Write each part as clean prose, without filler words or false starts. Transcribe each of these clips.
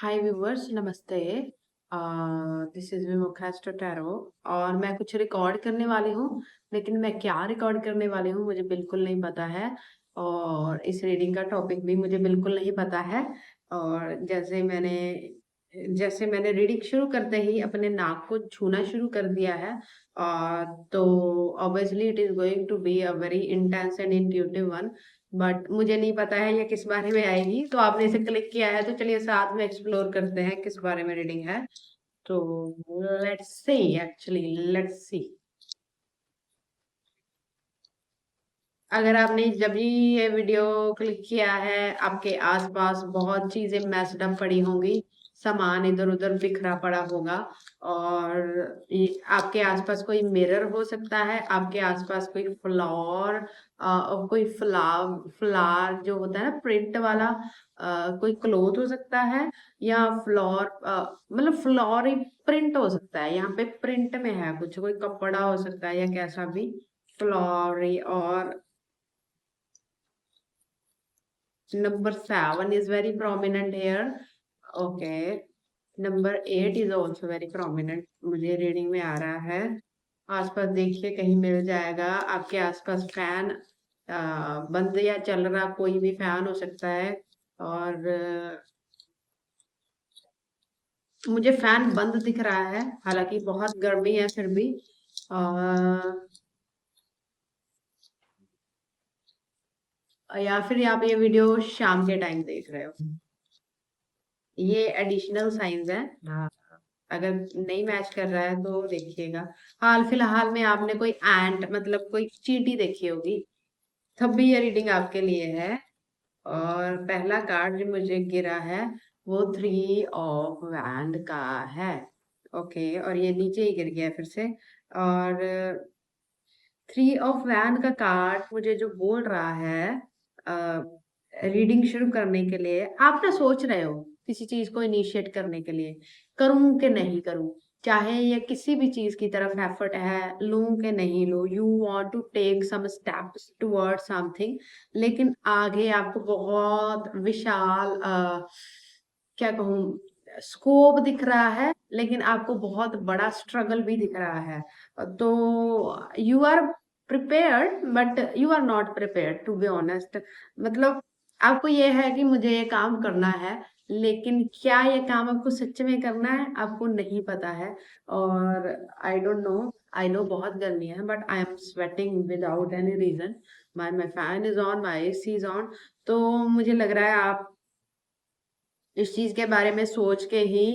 हाय viewers, नमस्ते। This is विमुखास्ट्रो tarot और मैं कुछ रिकॉर्ड करने वाली हूँ। लेकिन मैं क्या रिकॉर्ड करने वाली हूँ मुझे बिल्कुल नहीं पता है। और इस रीडिंग का टॉपिक भी मुझे बिल्कुल नहीं पता है। और जैसे मैंने रीडिंग शुरू करते ही अपने नाक को छूना शुरू कर दिया है। तो obviously it is going to be a very intense and intuitive one. But मुझे नहीं पता है ये किस बारे में आएगी, तो आपने इसे क्लिक किया है तो चलिए साथ में एक्सप्लोर करते हैं किस बारे में रीडिंग है। तो लेट्स सी। अगर आपने जब भी ये वीडियो क्लिक किया है, आपके आसपास बहुत चीजें मैस्ड अप पड़ी होंगी। सामान इधर उधर बिखरा पड़ा होगा। और आपके आसपास कोई मिरर हो सकता है, आपके आसपास कोई फ्लावर, कोई फ्लावर जो होता है ना प्रिंट वाला, कोई क्लोथ हो सकता है। या फ्लोर, मतलब फ्लोर ही प्रिंट हो सकता है। यहाँ पे प्रिंट में है कुछ, कोई कपड़ा हो सकता है या कैसा भी फ्लोर। और number 7 is very prominent here. Okay. Number 8 is also very prominent, मुझे रीडिंग में आ रहा है। आसपास देखिए, कहीं मिल जाएगा। आपके आसपास फैन बंद या चल रहा कोई भी फैन हो सकता है। और मुझे फैन बंद दिख रहा है, हालांकि बहुत गर्मी है फिर भी। या फिर आप ये वीडियो शाम के टाइम देख रहे हो। ये एडिशनल साइंस है। हाँ, अगर नहीं मैच कर रहा है तो देखिएगा। हाल फिलहाल में आपने कोई एंट, मतलब कोई चींटी देखी होगी, तब भी ये रीडिंग आपके लिए है। और पहला कार्ड जो मुझे गिरा है वो 3 ऑफ वैंड का है। ओके, और ये नीचे ही गिर गया फिर से। और 3 ऑफ वैंड का कार्ड मुझे जो बोल रहा है, रीडिंग शुरू करने के लिए आप ना सोच रहे हो किसी चीज को इनिशिएट करने के लिए, करूं कि नहीं करूं। चाहे ये किसी भी चीज की तरफ एफर्ट है, लूं कि नहीं लूं, you want to take some steps toward something. लेकिन आगे आपको बहुत विशाल, क्या कहूँ, स्कोप दिख रहा है, लेकिन आपको बहुत बड़ा स्ट्रगल भी दिख रहा है। तो you are prepared but you are not prepared, to be honest. मतलब आपको ये है कि मुझे ये काम करना है, लेकिन क्या ये काम आपको सच में करना है आपको नहीं पता है। और I don't know. I know बहुत गर्मी है, but I am sweating without any reason. My fan is on, my AC is on. तो मुझे लग रहा है आप इस चीज के बारे में सोच के ही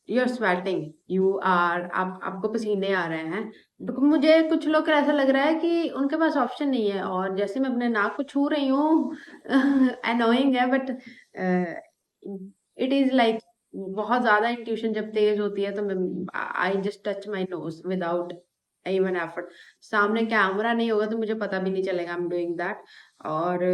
you are sweating, you are, आपको पसीने आ रहे हैं। तो मुझे कुछ लोग का ऐसा लग रहा है कि उनके पास ऑप्शन नहीं है। और जैसे मैं अपने नाक को छू रही हूँ अनोइंग है, बट इट इज लाइक बहुत ज्यादा इंट्यूशन जब तेज होती है तो मैं I just touch my nose without even effort. सामने कैमरा नहीं होगा तो मुझे पता भी नहीं चलेगा आई एम डूइंग दैट। और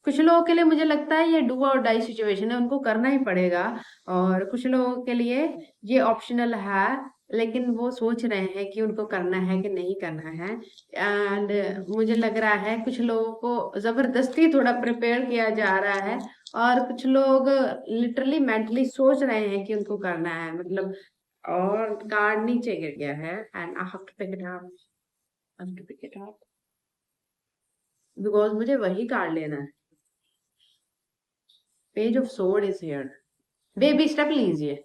कुछ लोगों के लिए मुझे लगता है ये डू और डाई सिचुएशन है, उनको करना ही पड़ेगा। और कुछ लोगों के लिए ये ऑप्शनल है, लेकिन वो सोच रहे हैं कि उनको करना है कि नहीं करना है। एंड मुझे लग रहा है कुछ लोगों को जबरदस्ती थोड़ा प्रिपेयर किया जा रहा है। और कुछ लोग लिटरली मेंटली सोच रहे हैं कि उनको करना है, मतलब। और कार्ड नीचे गिर गया है and I have to pick it up, I have to pick it up because मुझे वही कार्ड लेना है। Page of sword is here. Baby step लीजिए,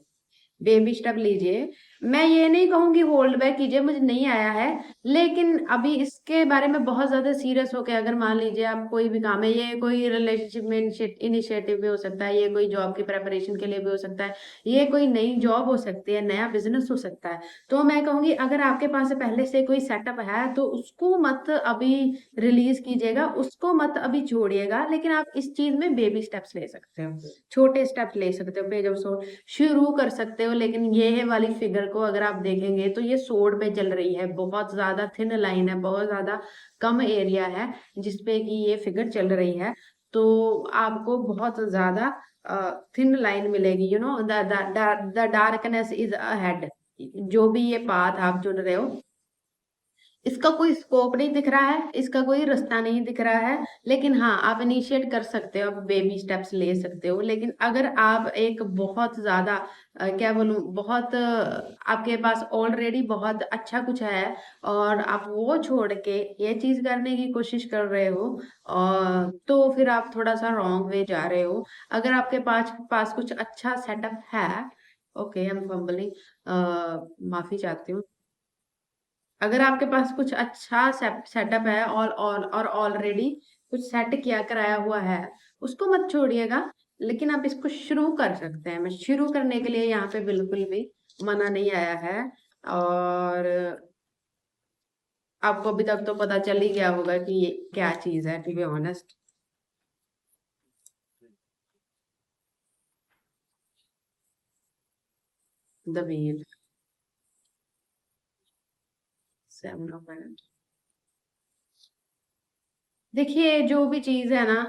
बेबी स्टेप लीजिए। मैं ये नहीं कहूंगी होल्ड बैक कीजिए, मुझे नहीं आया है। लेकिन अभी इसके बारे में बहुत ज्यादा सीरियस होकर अगर मान लीजिए आप कोई भी काम है, ये कोई रिलेशनशिप में इनिशिएटिव भी हो सकता है, ये कोई जॉब की प्रेपरेशन के लिए भी हो सकता है, ये कोई नई जॉब हो सकती है, नया बिजनेस हो सकता है। तो मैं कहूंगी अगर आपके पास से पहले से कोई सेटअप है तो उसको मत अभी रिलीज कीजिएगा, उसको मत अभी छोड़िएगा। लेकिन आप इस चीज में बेबी स्टेप्स ले सकते हो, छोटे स्टेप ले सकते हो। पेज ऑफ सोर्ड शुरू कर सकते हो। लेकिन ये वाली फिगर को अगर आप देखेंगे तो ये सोर्ड पे चल रही है, बहुत ज्यादा थिन लाइन है, बहुत ज्यादा कम एरिया है जिसपे कि ये फिगर चल रही है। तो आपको बहुत ज्यादा थिन लाइन मिलेगी, you know, the darkness is ahead. जो भी ये पाथ आप चुन रहे हो, इसका कोई स्कोप नहीं दिख रहा है, इसका कोई रास्ता नहीं दिख रहा है, लेकिन हाँ आप इनिशिएट कर सकते हो, आप बेबी स्टेप्स ले सकते हो। लेकिन अगर आप एक बहुत ज्यादा क्या बोलूं, बहुत आपके पास ऑलरेडी बहुत अच्छा कुछ है और आप वो छोड़ के ये चीज करने की कोशिश कर रहे हो, और तो फिर आप थोड़ा सा रॉन्ग वे जा रहे हो। अगर आपके पास पास कुछ अच्छा सेटअप है, ओके आई एम फंबलिंग, माफी चाहती हूँ। अगर आपके पास कुछ अच्छा सेटअप है और ऑलरेडी कुछ सेट किया कराया हुआ है, उसको मत छोड़िएगा। लेकिन आप इसको शुरू कर सकते हैं, मैं शुरू करने के लिए यहाँ पे बिल्कुल भी मना नहीं आया है। और आपको अभी तक तो पता चल ही गया होगा कि ये क्या चीज है, to be honest. The wheel, 7 off. देखिए जो भी चीज है ना,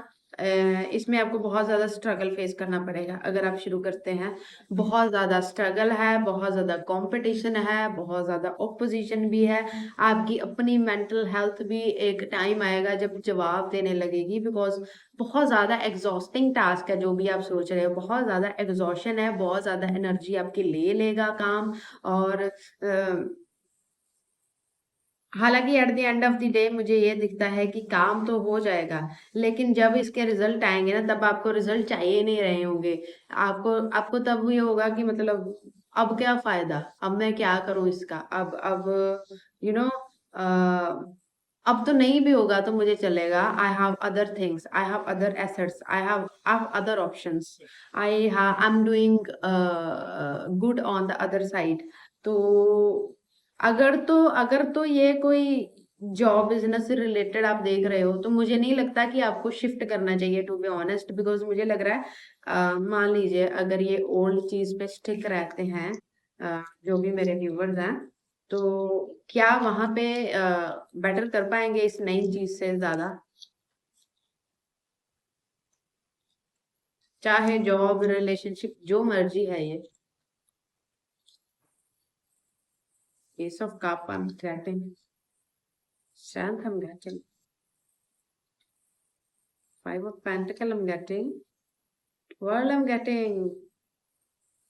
इसमें आपको बहुत ज्यादा स्ट्रगल फेस करना पड़ेगा अगर आप शुरू करते हैं। बहुत ज्यादा स्ट्रगल है, बहुत ज्यादा कंपटीशन है, बहुत ज्यादा ओपोजिशन भी है। आपकी अपनी मेंटल हेल्थ भी एक टाइम आएगा जब जवाब देने लगेगी, बिकॉज बहुत ज्यादा एग्जॉस्टिंग टास्क है जो भी आप सोच रहे हो। बहुत ज्यादा एग्जॉशन है, बहुत ज्यादा एनर्जी आपकी ले लेगा काम। और हालांकि eight the end of the day मुझे ये दिखता है कि काम तो हो जाएगा, लेकिन जब इसके रिजल्ट आएंगे ना, तब आपको रिजल्ट चाहिए नहीं रहे होंगे। आपको आपको तब ये होगा कि मतलब अब क्या फायदा, अब मैं क्या करूं इसका, अब यू नो अब तो नहीं भी होगा तो मुझे चलेगा। I have other things, I have other assets, I have other options, I am doing good on the other side. तो अगर तो ये कोई जॉब बिजनेस से रिलेटेड आप देख रहे हो, तो मुझे नहीं लगता कि आपको शिफ्ट करना चाहिए, टू बी ऑनेस्ट। बिकॉज मुझे लग रहा है मान लीजिए अगर ये ओल्ड चीज पे स्टिक रहते हैं, जो भी मेरे व्यूवर्स हैं, तो क्या वहां पे बेटर कर पाएंगे इस नई चीज से ज्यादा? चाहे जॉब रिलेशनशिप जो मर्जी है ये। Ace of Cup I'm getting, Strength I'm getting, Five of Pentacle I'm getting, World I'm getting,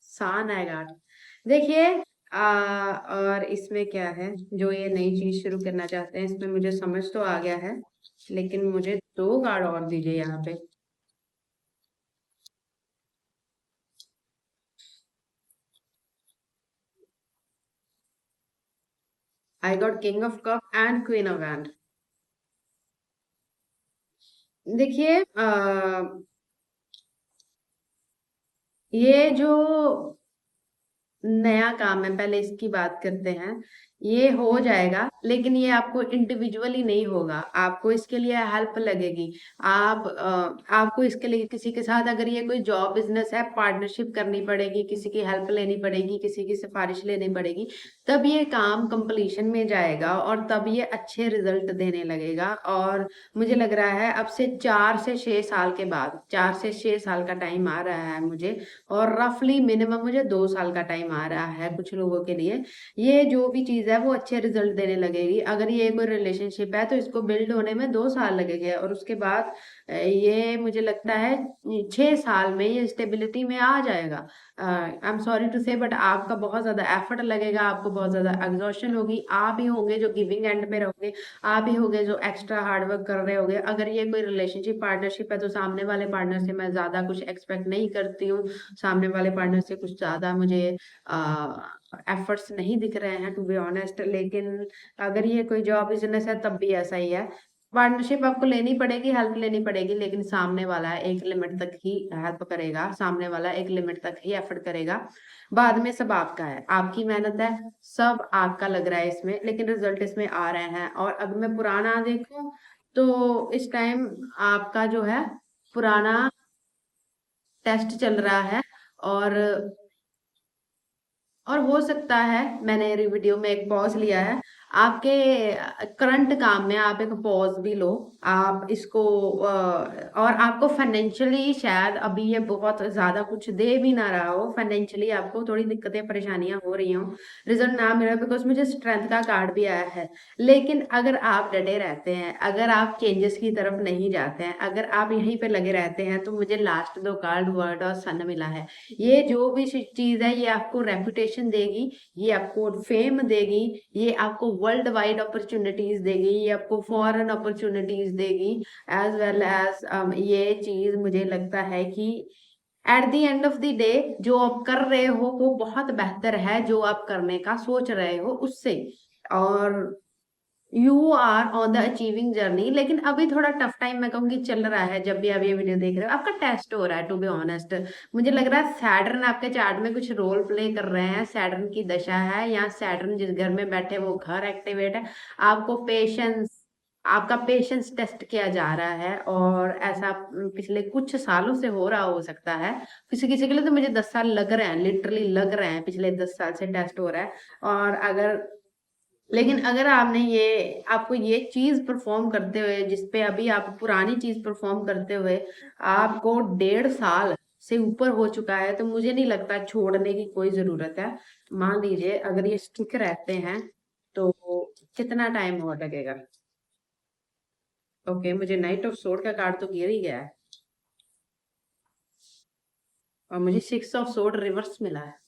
Sun I got। देखिए और इसमें क्या है, जो ये नई चीज शुरू करना चाहते हैं इसमें मुझे समझ तो आ गया है, लेकिन मुझे 2 कार्ड और दीजिए यहाँ पे। I got king of cup and queen of hand. देखिए ये जो नया काम है, पहले इसकी बात करते हैं। ये हो जाएगा, लेकिन ये आपको इंडिविजुअली नहीं होगा, आपको इसके लिए हेल्प लगेगी। आपको इसके लिए किसी के साथ, अगर ये कोई जॉब बिजनेस है, पार्टनरशिप करनी पड़ेगी, किसी की हेल्प लेनी पड़ेगी, किसी की सिफारिश लेनी पड़ेगी। तब ये काम कंप्लीशन में जाएगा और तब ये अच्छे रिजल्ट देने लगेगा। और मुझे लग रहा है अब से 4 से 6 साल के बाद, 4 से 6 साल का टाइम आ रहा है मुझे। और रफली मिनिमम मुझे 2 साल का टाइम आ रहा है कुछ लोगों के लिए। ये जो भी चीज है वो अच्छे रिजल्ट देने लगेगी। अगर ये कोई रिलेशनशिप है तो इसको बिल्ड होने में 2 साल लगेंगे, और उसके बाद ये मुझे लगता है 6 साल में ये स्टेबिलिटी में आ जाएगा। आई एम सॉरी टू से, बट आपका बहुत ज्यादा एफर्ट लगेगा, आपको बहुत ज्यादा एग्जॉशन होगी, आप ही होंगे जो गिविंग एंड पे रहोगे, आप ही होंगे जो एक्स्ट्रा हार्ड वर्क कर रहे होगे। अगर ये कोई रिलेशनशिप पार्टनरशिप है तो सामने वाले पार्टनर से मैं ज्यादा कुछ एक्सपेक्ट नहीं करती हूँ। सामने वाले पार्टनर से कुछ ज्यादा मुझे एफर्ट्स नहीं दिख रहे हैं, टू बी ऑनेस्ट। लेकिन अगर ये कोई जॉब बिजनेस है तब भी ऐसा ही है। पार्टनरशिप आपको लेनी पड़ेगी, हेल्प लेनी पड़ेगी, लेकिन सामने वाला एक लिमिट तक ही हेल्प करेगा, सामने वाला एक लिमिट तक ही एफर्ट करेगा। बाद में सब आपका है, आपकी मेहनत है, सब आपका लग रहा है इसमें, लेकिन रिजल्ट इसमें आ रहे हैं। और अगर मैं पुराना देखूं तो इस टाइम आपका जो है पुराना टेस्ट चल रहा है। और हो सकता है, मैंने वीडियो में एक पॉज लिया है, आपके करंट काम में आप एक पॉज भी लो, आप इसको और आपको फाइनेंशियली शायद अभी ये बहुत ज्यादा कुछ दे भी ना रहा हो, फाइनेंशियली आपको थोड़ी दिक्कतें परेशानियां हो रही हो, रिजल्ट ना मिला बिकॉज मुझे स्ट्रेंथ का कार्ड भी आया है। लेकिन अगर आप डटे रहते हैं, अगर आप चेंजेस की तरफ नहीं जाते हैं, अगर आप यहीं पे लगे रहते हैं, तो मुझे लास्ट दो कार्ड वर्ड और सन मिला है। ये जो भी चीज है ये आपको रेपुटेशन देगी, ये आपको फेम देगी, ये आपको वर्ल्ड वाइड अपॉर्चुनिटीज देगी, ये आपको फॉरेन अपॉर्चुनिटीज देगी, एज वेल एज ये चीज मुझे लगता है कि eight the end of the day जो आप कर रहे हो वो बहुत बेहतर है जो आप करने का सोच रहे हो उससे। और you are on the achieving journey, लेकिन अभी थोड़ा टफ टाइम मैं कहूंगी चल रहा है। जब भी आप ये वीडियो देख रहे हो आपका टेस्ट हो रहा है, टू बी ऑनेस्ट मुझे लग रहा है सैटर्न आपके चार्ट में कुछ रोल प्ले कर रहे हैं, सैटर्न की दशा है, या सैटर्न जिस घर में बैठे वो घर एक्टिवेट है। आपको पेशेंस, आपका पेशेंस टेस्ट किया जा रहा है, और ऐसा पिछले कुछ सालों से हो रहा हो सकता है। किसी किसी के लिए तो मुझे 10 साल लग रहे हैं, लिटरली लग रहे हैं, पिछले 10 साल से टेस्ट हो रहा है। और अगर, लेकिन अगर आपने ये, आपको ये चीज परफॉर्म करते हुए, जिसपे अभी आप पुरानी चीज परफॉर्म करते हुए आपको 1.5 साल से ऊपर हो चुका है, तो मुझे नहीं लगता छोड़ने की कोई जरूरत है। मान लीजिए अगर ये स्टिक रहते हैं तो कितना टाइम और लगेगा। ओके, मुझे नाइट ऑफ सोर्ड का कार्ड तो गिर ही गया है, और मुझे 6 ऑफ सोर्ड रिवर्स मिला है।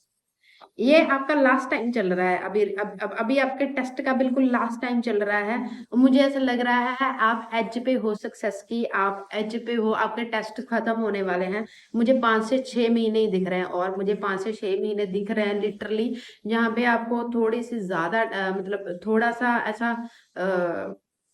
ये आपका लास्ट टाइम चल रहा है, अभी आपके टेस्ट का बिल्कुल लास्ट टाइम चल रहा है। और मुझे ऐसा लग रहा है आप एज पे हो सक्सेस की, आप एज पे हो, आपके टेस्ट खत्म होने वाले हैं। मुझे 5 से 6 महीने ही दिख रहे हैं, और मुझे 5 से 6 महीने दिख रहे हैं लिटरली, जहाँ पे आपको थोड़ी सी ज्यादा मतलब थोड़ा सा ऐसा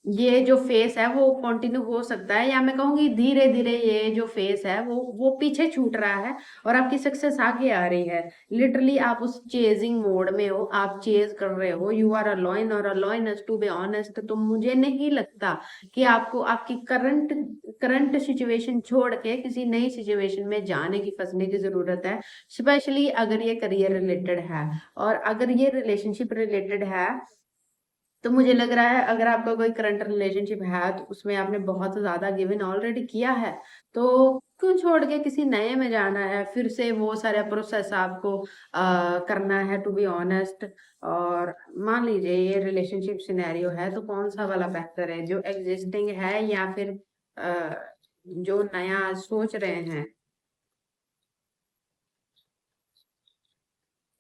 ये जो फेस है वो कंटिन्यू हो सकता है, या मैं कहूंगी धीरे धीरे ये जो फेस है वो पीछे छूट रहा है, और आपकी सक्सेस आगे आ रही है। लिटरली आप उस चेजिंग मोड में हो, आप चेज कर रहे हो, यू आर अलोइन और अलोइनस टू बी ऑनेस्ट। तो मुझे नहीं लगता कि आपको आपकी करंट करंट सिचुएशन छोड़ के किसी नई सिचुएशन में जाने की, फंसने की जरूरत है, स्पेशली अगर ये करियर रिलेटेड है। और अगर ये रिलेशनशिप रिलेटेड है तो मुझे लग रहा है अगर आपका कोई करंट रिलेशनशिप है तो उसमें आपने बहुत ज्यादा गिवन ऑलरेडी किया है, तो क्यों छोड़ के किसी नए में जाना है, फिर से वो सारा प्रोसेस आपको करना है, टू बी ऑनेस्ट। और मान लीजिए ये रिलेशनशिप सिनेरियो है, तो कौन सा वाला बेहतर है, जो एग्जिस्टिंग है या फिर जो नया सोच रहे हैं।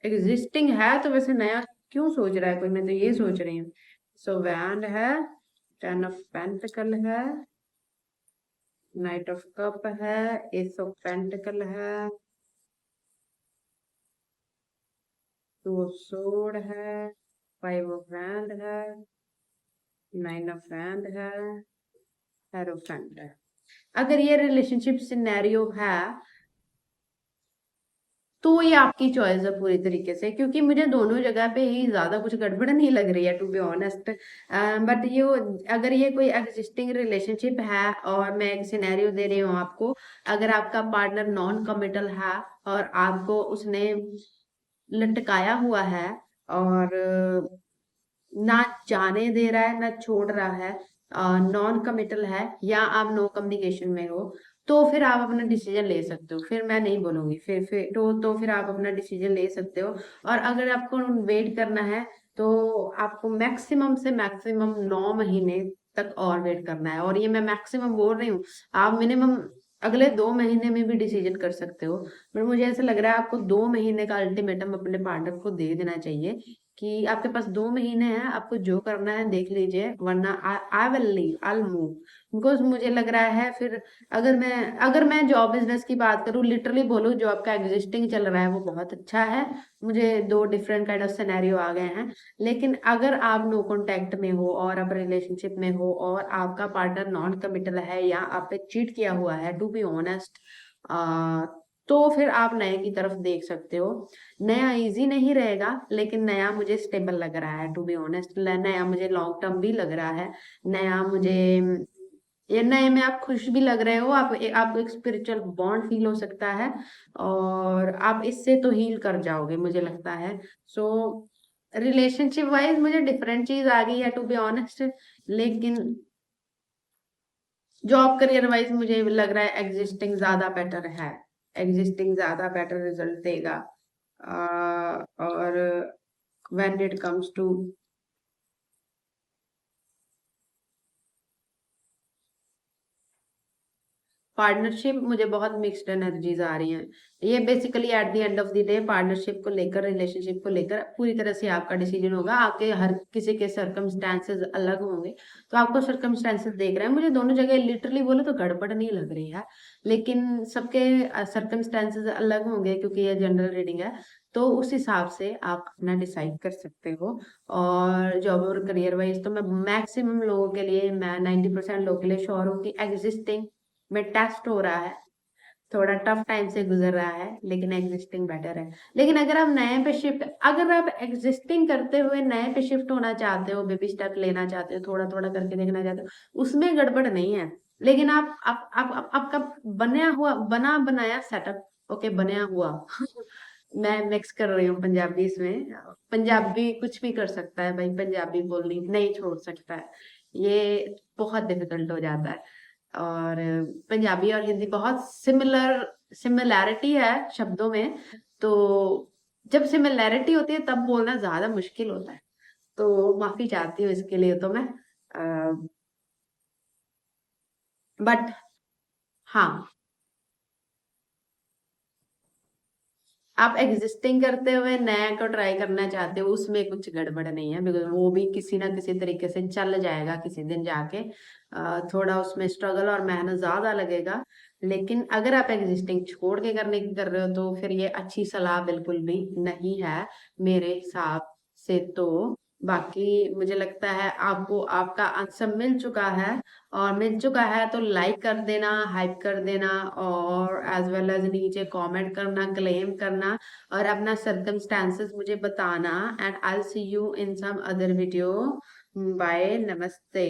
एग्जिस्टिंग है तो वैसे नया क्यों सोच रहा है कोई, मैं तो ये सोच रही हूँ। सो वैंड है, 10 ऑफ पेंटिकल है, नाइट ऑफ कप है, एस ऑफ पेंटिकल है, 2 ऑफ सोर्ड है, 5 ऑफ वैंड है, 9 ऑफ वैंड है, हेरोफेंट है। अगर ये रिलेशनशिप सिनेरियो है तो ये आपकी चॉइस है पूरी तरीके से, क्योंकि मुझे दोनों जगह पे ही ज्यादा कुछ गड़बड़ नहीं लग रही है, टू बी ऑनेस्ट। बट ये, अगर ये कोई एग्जिस्टिंग रिलेशनशिप है, और मैं एक सिनेरियो दे रही हूँ आपको, अगर आपका पार्टनर नॉन कमिटल है और आपको उसने लटकाया हुआ है, और ना जाने दे रहा है ना छोड़ रहा है, नॉन कमिटल है, या आप नो कम्युनिकेशन में हो, तो फिर आप अपना डिसीजन ले सकते हो, फिर मैं नहीं बोलूंगी, फिर तो फिर आप अपना डिसीजन ले सकते हो। और अगर आपको वेट करना है तो आपको मैक्सिमम से मैक्सिमम 9 महीने तक और वेट करना है, और ये मैं मैक्सिमम बोल रही हूँ। आप मिनिमम अगले 2 महीने में भी डिसीजन कर सकते हो, बट मुझे ऐसा लग रहा है आपको 2 महीने का अल्टीमेटम अपने पार्टनर को दे देना चाहिए, कि आपके पास 2 महीने हैं, आपको जो करना है देख लीजिए, वरना I will leave, I move. Because मुझे लग रहा है फिर, अगर मैं जॉब बिजनेस की बात करूँ, लिटरली बोलूँ, जो आपका एग्जिस्टिंग चल रहा है वो बहुत अच्छा है। मुझे दो डिफरेंट काइंड ऑफ सिनेरियो आ गए हैं। लेकिन अगर आप नो कांटेक्ट में हो और आप रिलेशनशिप में हो और आपका पार्टनर नॉन कमिटल है या आप पे चीट किया हुआ है, टू बी ऑनेस्ट, तो फिर आप नए की तरफ देख सकते हो। नया इजी नहीं रहेगा, लेकिन नया मुझे स्टेबल लग रहा है, टू बी ऑनेस्ट। नया मुझे लॉन्ग टर्म भी लग रहा है। नया मुझे, ये नए में आप खुश भी लग रहे हो, आपको एक स्पिरिचुअल बॉन्ड फील हो सकता है, और आप इससे तो हील कर जाओगे मुझे लगता है। सो रिलेशनशिप वाइज मुझे डिफरेंट चीज आ गई है टू बी ऑनेस्ट, लेकिन जॉब करियर वाइज मुझे लग रहा है एग्जिस्टिंग ज्यादा बेटर है, एग्जिस्टिंग ज्यादा बेटर रिजल्ट देगा। और when it comes to partnership, मुझे बहुत मिक्स्ड एनर्जीज आ रही हैं। ये basically at the end of the day partnership को लेकर, रिलेशनशिप को लेकर पूरी तरह से आपका डिसीजन होगा। आपके हर किसी के सर्कमस्टेंसेस अलग होंगे, तो आपको सर्कमस्टेंसेस देख रहे हैं, मुझे दोनों जगह लिटरली बोले तो गड़बड़ नहीं लग रही है, लेकिन सबके सर्कमस्टेंसेस अलग होंगे क्योंकि ये जनरल रीडिंग है। तो उस हिसाब से आप अपना डिसाइड कर सकते हो। और जॉब और करियर वाइज तो मैं मैक्सिमम लोगों के लिए, मैं 90% लोगों के लिए श्योर हूँ कि एग्जिस्टिंग में टेस्ट हो रहा है, थोड़ा टफ टाइम से गुजर रहा है, लेकिन एग्जिस्टिंग बेटर है। लेकिन अगर आप नए पे शिफ्ट, अगर आप एग्जिस्टिंग करते हुए नए पे शिफ्ट होना चाहते हो, बेबी स्टेप लेना चाहते हो, थोड़ा थोड़ा करके देखना चाहते हो, उसमें गड़बड़ नहीं है। लेकिन आपका बना बनाया सेटअप, ओके बनाया हुआ मैं मिक्स कर रही हूँ पंजाबी इसमें, पंजाबी कुछ भी कर सकता है भाई, पंजाबी बोलनी नहीं छोड़ सकता है, ये बहुत डिफिकल्ट हो जाता है। और पंजाबी और हिंदी बहुत सिमिलैरिटी है शब्दों में, तो जब सिमिलैरिटी होती है तब बोलना ज्यादा मुश्किल होता है। तो माफी चाहती हूँ इसके लिए तो मैं, बट हाँ, आप एग्जिस्टिंग करते हुए नया को ट्राई करना चाहते हो, उसमें कुछ गड़बड़ नहीं है, बिकॉज वो भी किसी ना किसी तरीके से चल जाएगा किसी दिन जाके। थोड़ा उसमें स्ट्रगल और मेहनत ज्यादा लगेगा, लेकिन अगर आप एग्जिस्टिंग छोड़ के करने की कर रहे हो तो फिर ये अच्छी सलाह बिल्कुल भी नहीं है मेरे हिसाब से। तो बाकी मुझे लगता है आपको आपका आंसर मिल चुका है, और मिल चुका है तो लाइक कर देना, हाइप कर देना, और एज वेल एज नीचे कमेंट करना, क्लेम करना, और अपना सर्कमस्टांसेस मुझे बताना। And I see you in some other video. Bye, नमस्ते।